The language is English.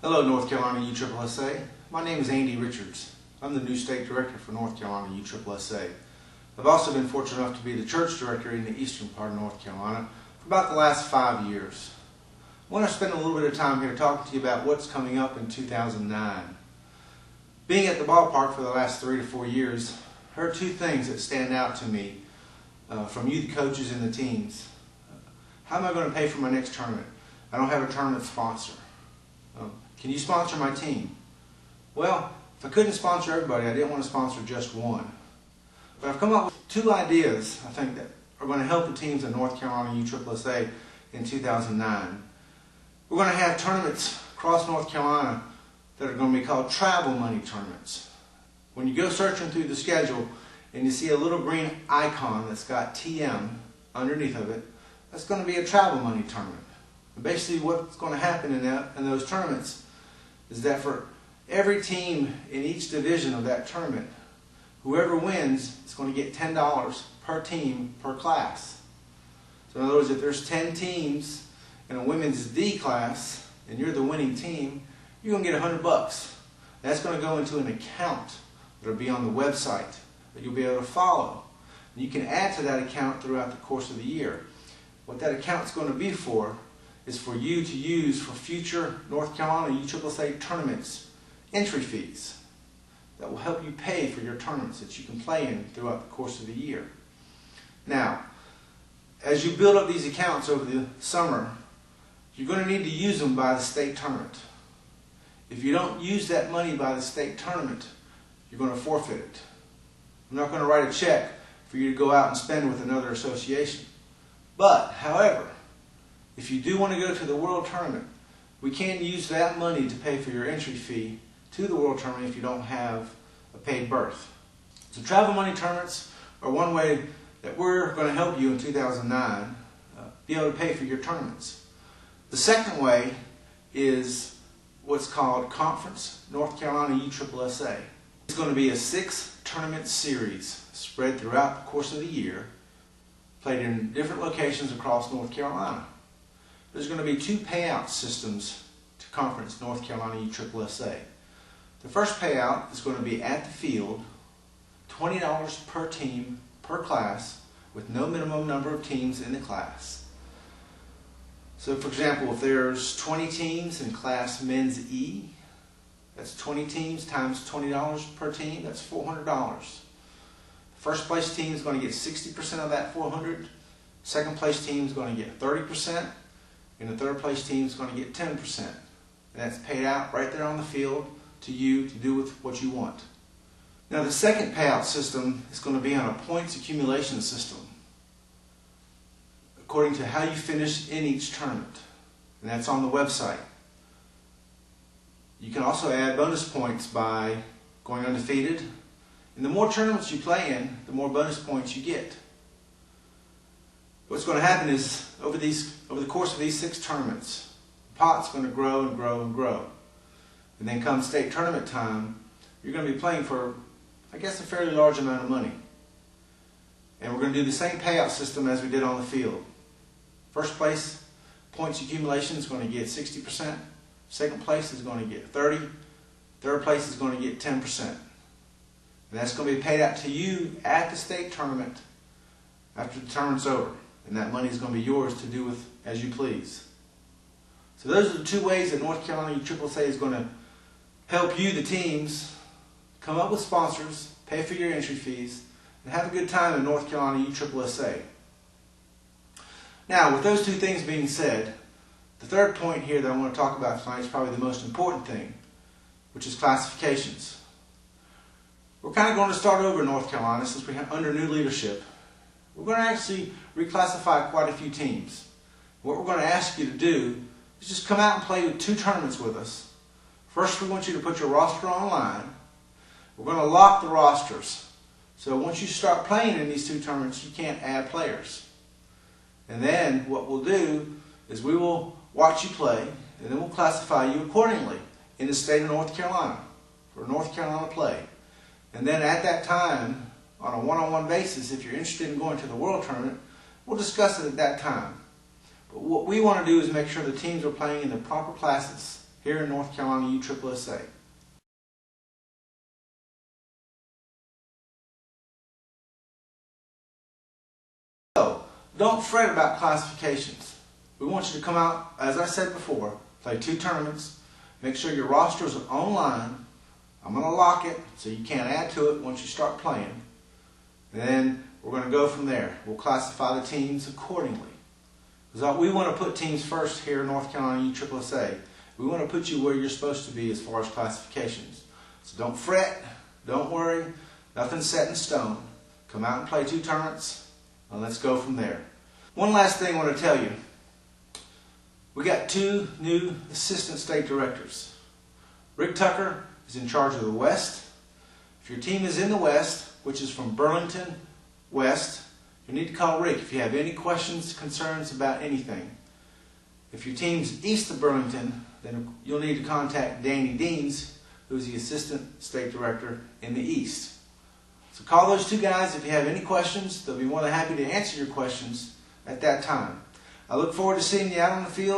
Hello, North Carolina USSSA. My name is Andy Richards. I'm the new state director for North Carolina USSSA. I've also been fortunate enough to be the church director in the eastern part of North Carolina for about the last 5 years. I want to spend a little bit of time here talking to you about what's coming up in 2009. Being at the ballpark for the last 3 to 4 years, there are two things that stand out to me from you, the coaches and the teams. How am I going to pay for my next tournament? I don't have a tournament sponsor. Can you sponsor my team? Well, if I couldn't sponsor everybody, I didn't want to sponsor just one. But I've come up with two ideas, I think, that are going to help the teams in North Carolina USSSA in 2009. We're going to have tournaments across North Carolina that are going to be called travel money tournaments. When you go searching through the schedule and you see a little green icon that's got TM underneath of it, that's going to be a travel money tournament. And basically what's going to happen in those tournaments is that for every team in each division of that tournament, whoever wins is going to get $10 per team per class. So in other words, if there's 10 teams in a women's D class and you're the winning team, you're going to get $100. That's going to go into an account that will be on the website that you'll be able to follow. And you can add to that account throughout the course of the year. What that account is going to be for is for you to use for future North Carolina USSSA tournaments entry fees that will help you pay for your tournaments that you can play in throughout the course of the year. Now, as you build up these accounts over the summer, you're going to need to use them by the state tournament. If you don't use that money by the state tournament, you're going to forfeit it. I'm not going to write a check for you to go out and spend with another association. But, however, if you do want to go to the World Tournament, we can use that money to pay for your entry fee to the World Tournament if you don't have a paid berth. So travel money tournaments are one way that we're going to help you in 2009 be able to pay for your tournaments. The second way is what's called Conference North Carolina USSSA. It's going to be a 6-tournament series spread throughout the course of the year, played in different locations across North Carolina. There's going to be 2 payout systems to Conference North Carolina USSSA. The first payout is going to be at the field, $20 per team per class, with no minimum number of teams in the class. So for example, if there's 20 teams in class men's E, that's 20 teams times $20 per team, that's $400. The first place team is going to get 60% of that $400. Second place team is going to get 30%. And the third place team is going to get 10%. And that's paid out right there on the field to you to do with what you want. Now the second payout system is going to be on a points accumulation system, according to how you finish in each tournament. And that's on the website. You can also add bonus points by going undefeated. And the more tournaments you play in, the more bonus points you get. What's going to happen is, over the course of these 6 tournaments, the pot's going to grow and grow and grow. And then come state tournament time, you're going to be playing for, I guess, a fairly large amount of money. And we're going to do the same payout system as we did on the field. First place points accumulation is going to get 60%. Second place is going to get 30%. Third place is going to get 10%. And that's going to be paid out to you at the state tournament after the tournament's over. And that money is going to be yours to do with as you please. So those are the 2 ways that North Carolina USSSA is going to help you, the teams, come up with sponsors, pay for your entry fees, and have a good time in North Carolina USSSA. Now, with those 2 things being said, the third point here that I want to talk about tonight is probably the most important thing, which is classifications. We're kind of going to start over in North Carolina since we're under new leadership. We're going to actually reclassify quite a few teams. What we're going to ask you to do is just come out and play 2 tournaments with us. First, we want you to put your roster online. We're going to lock the rosters. So once you start playing in these 2 tournaments, you can't add players. And then what we'll do is we will watch you play, and then we'll classify you accordingly in the state of North Carolina for North Carolina play. And then at that time, on a one-on-one basis, if you're interested in going to the World Tournament, we'll discuss it at that time. But what we want to do is make sure the teams are playing in the proper classes here in North Carolina USSSA. So, don't fret about classifications. We want you to come out, as I said before, play 2 tournaments, make sure your rosters are online. I'm going to lock it so you can't add to it once you start playing. And then we're going to go from there. We'll classify the teams accordingly. Because we want to put teams first here in North Carolina USSSA. We want to put you where you're supposed to be as far as classifications. So don't fret, don't worry, nothing's set in stone. Come out and play 2 tournaments, and let's go from there. One last thing I want to tell you. We got 2 new assistant state directors. Rick Tucker is in charge of the West. If your team is in the West, which is from Burlington West, you need to call Rick if you have any questions, concerns about anything. If your team's east of Burlington, then you'll need to contact Danny Deans, who's the assistant state director in the east. So call those 2 guys if you have any questions. They'll be more than happy to answer your questions at that time. I look forward to seeing you out on the field.